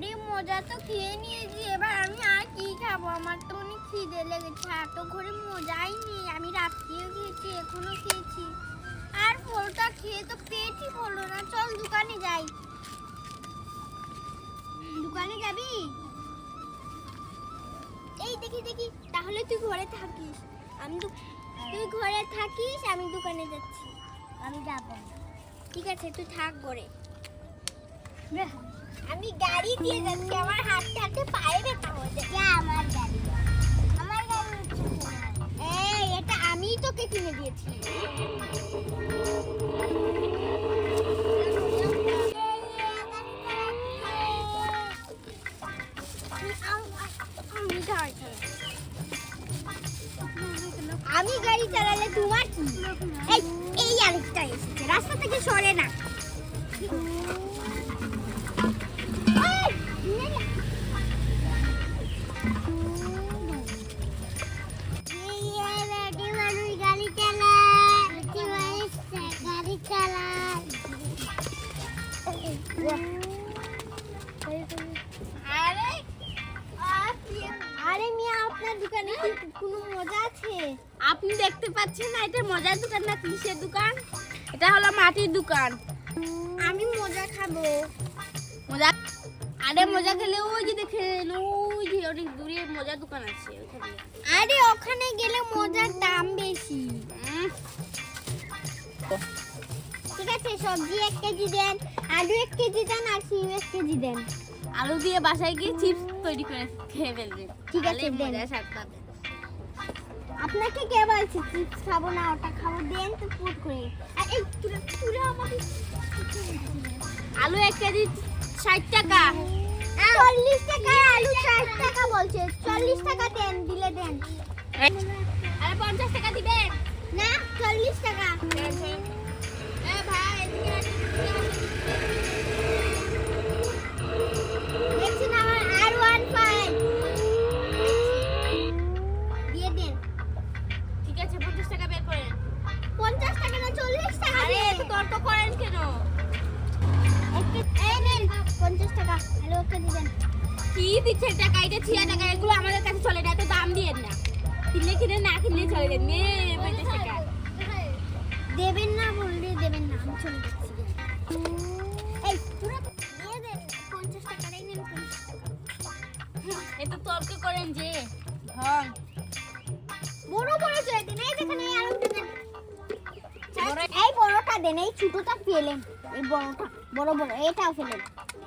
আরে মজা তো খেয়ে নিয়েছি, এবার আমি আর কি খাবো? আমার তো অনেক খিদে লেগেছে। এত করে মজাই নেই। আমি রাত্রিও খেয়েছি, এখনো খেয়েছি, আর ফলটা খেয়ে তো পেটই ভরলো না। চল দোকানে যাই। দোকানে যাবি? এই দেখি দেখি, তাহলে তুই ঘরে থাকিস। তুই ঘরে থাকিস, আমি দোকানে যাচ্ছি। আমি যাব। ঠিক আছে, তুই থাক ঘরে। আমি গাড়ি দিয়ে যাচ্ছি, আমার হাঁটতে হাঁটতে পায়ে ব্যথা হচ্ছে। আমার গাড়ি, আমার গাড়ি হচ্ছে। এই এটা আমিই তোকে কিনে দিয়েছি। আমি গাড়ি চালালে তোমার কি? এই আরেকটা এসেছে, রাস্তা থেকে সরে না। আরে মিয়া, আপনার দোকানে কি কোনো মজা আছে? আপনি দেখতে পাচ্ছেন না এটা মজার দোকান না কিসের দোকান? এটা হলো মাটির দোকান। আমি মজা খাবো। মজা? আরে মজা খেলে ওই যে দেখেন, ওই যে অনেক দূরে মজার দোকান আছে ওখানে। আরে ওখানে গেলে মজার দাম বেশি। ঠিক আছে, সবজি 1 কেজি দেন, আলু 1 কেজি দেন, আর সিম 1 কেজি দেন। আলু দিয়ে বাসায় গিয়ে চিপস তৈরি করে খেয়ে ফেলবেন। ঠিক আছে, দেন। মজা সাথে আপনাকে কে বলছে চিপস খাবো না, ওটা খাবো? দেন তো ফুট করে। আর এই তুলে আমাদের আলু 1 কেজি 60 টাকা। 40 টাকা, আলু 60 টাকা বলছে। 40 টাকা দেন, দিলে দেন। আরে 50 টাকা দিবেন না, 40 টাকা। এ ভাই এদিকে দেখছেন আমার R15 দিয়ে দেন। ঠিক আছে 50 টাকা বের করেন। 50 টাকা না, 40 টাকা। আরে এত তর্ক করেন কেন? এই নেন 50 টাকা, আলু 1 কেজি দেন। কি দিচ্ছেন টাকা? এটা 6 টাকা, এগুলো আমাদের কাছে চলে না, এত দাম দিয়েন না। কিনলে কিনে, না কিনলে চলে যান। নে 50 টাকা দেবেন না বললে দেবেন না, আমি চলে যাচ্ছি। এই পুরো দিয়ে দেন। 50 টাকাটাই নেন, 50 টাকা। এত তর্ক করেন যে হ্যাঁ বড় বড় চলে দেন। এই দেখেন, এই আলুটা দেন। এই বড়টা দেন, এই ছোটটা ফেলেন। এই বড়টা, বড় বড় এটাও ফেলেন।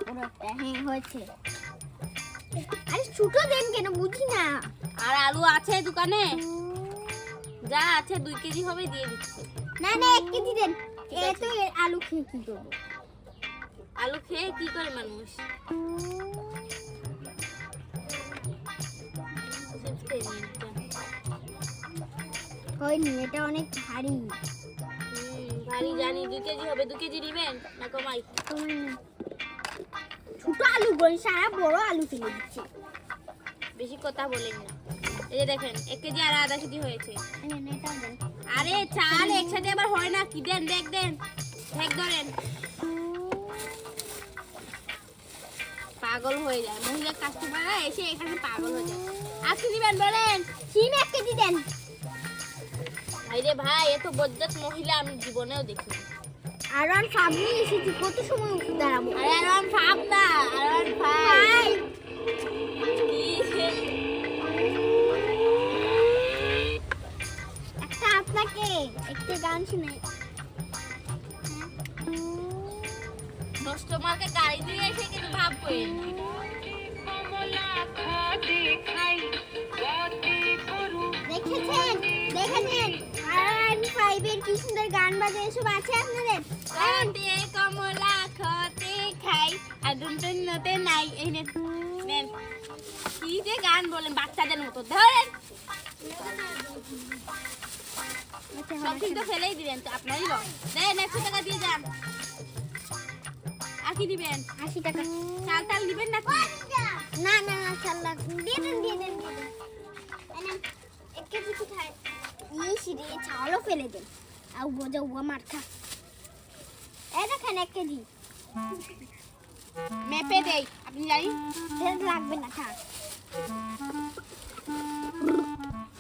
বড়টা হ্যাঁ হয়েছে। আরে ছোট দেন কেন, বুঝি না। আর আলু আছে দোকানে? যা আছে 2 কেজি হবে, দিয়ে দিচ্ছি। না না, 1 কেজি দেন। এই তো আলু খেয়ে কি করবো? আলু খেয়ে কি করে মানুষ? হয়নি, এটা অনেক ভারী। ভারী জানি। 2 কেজি হবে, 2 কেজি নেবেন না কমাই? ছোট আলু বল, সারা বড় আলু ফেলে দিচ্ছে। বেশি কথা বলেন না। এই যে দেখেন 1 কেজি আর আধা কেজি হয়েছে। এটাও দেন। আরে চাল একসাথে আবার হয় না কি? দেন দেখ দেন, দেখ ধরেন। পাগল হয়ে যায় মহিলা কাস্টমাররা এসে এখানে, পাগল হয়ে যায়। আর কি দিবেন বলেন? সিম 1 কেজি দেন। আরে ভাই এত বজ্জাত মহিলা আমি জীবনেও দেখিনি। আর অন সামনে এসেছি, কত সময় দাঁড়াবো? আরে আরাম ভাব না, আরাম ভাই একটা আপনাকে একটা গান শুনে। কাস্টমারকে গাড়ি দিয়ে এসে কিন্তু ভাব করেন। দেখেছেন দেখেছেন R15 এর কি সুন্দর গান বাজে, এসব আছে আপনাদের? কাটে কমলা খতে খাই আগুন তো নতে নাই। এই নেন নেন, কি যে গান বলেন বাচ্চাদের মতো। ধরেন সব ঠিক তো ফেলেই দিবেন, তো আপনারই লস। দেন 100 টাকা দিয়ে যান। আর কি দিবেন? 80 টাকা। চাল টাল দিবেন না? না না না, চাল্লা দিয়ে দেন দিয়ে দেন দিয়ে দেন। এই নেন 1 কেজি কোথায়? ইস রে, চালও ফেলে দেন। আউ বোঝা উয়া মারখা। এই দেখেন 1 কেজি। मैं মেপে দেই আপনি জানি তেল লাগবে না থাক।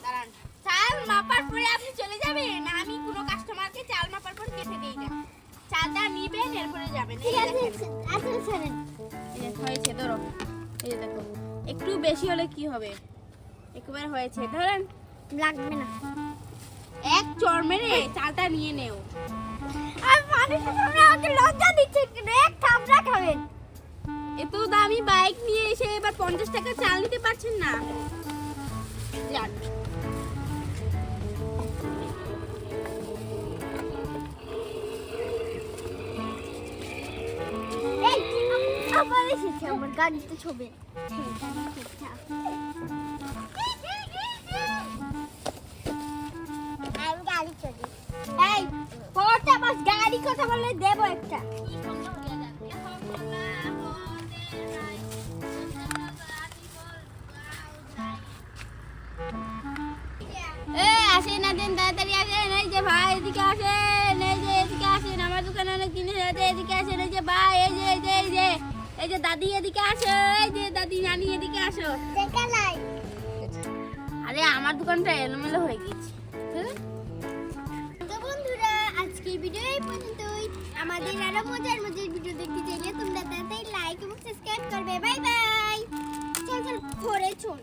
দাঁড়ান চাল মাপার পরে আপনি চলে যাবেন না আমি কোনো কাস্টমারকে চাল মাপার পর কেটে দেই না চালটা নিবেন এরপরে যাবেন ঠিক আছে আসলে ছাড়েন। এই যে হয়েছে ধরো এই যে দেখো একটু বেশি হলে কি হবে একবার হয়েছে ধরেন লাগবে না। এক চড় মেরে চালটা নিয়ে নেও আর মানুষের সামনে আমাকে লজ্জা দিচ্ছে কেন? এক থামড়া খাবেন। এত দামি বাইক নিয়ে এসে এবার 50 টাকা চাল নিতে পারছেন না যান এই আবার এসেছে আমার গাড়িতে ছবি। আমি গাড়ি চলি। এই পরটা বাস গাড়ি কথা বললে দেবো একটা। আসেন আসেন তাড়াতাড়ি আসেন এই যে ভাই এদিকে আসেন এই যে এদিকে আসেন আমার দোকানে অনেক জিনিস আছে এদিকে আসেন এই যে ভাই এই যে এই যে এই যে এই যে দাদি এদিকে আসো এই যে দাদি নানি এদিকে আসো দেখা নাই। আরে আমার দোকানটা এলোমেলো হয়ে গেছে তো বন্ধুরা আজকের ভিডিও এই পর্যন্তই। আমাদের আরো মজার মজার ভিডিও দেখতে চাইলে তোমরা তাড়াতাড়ি লাইক এবং সাবস্ক্রাইব করবে। Bye bye. চল চল ঘরে চল।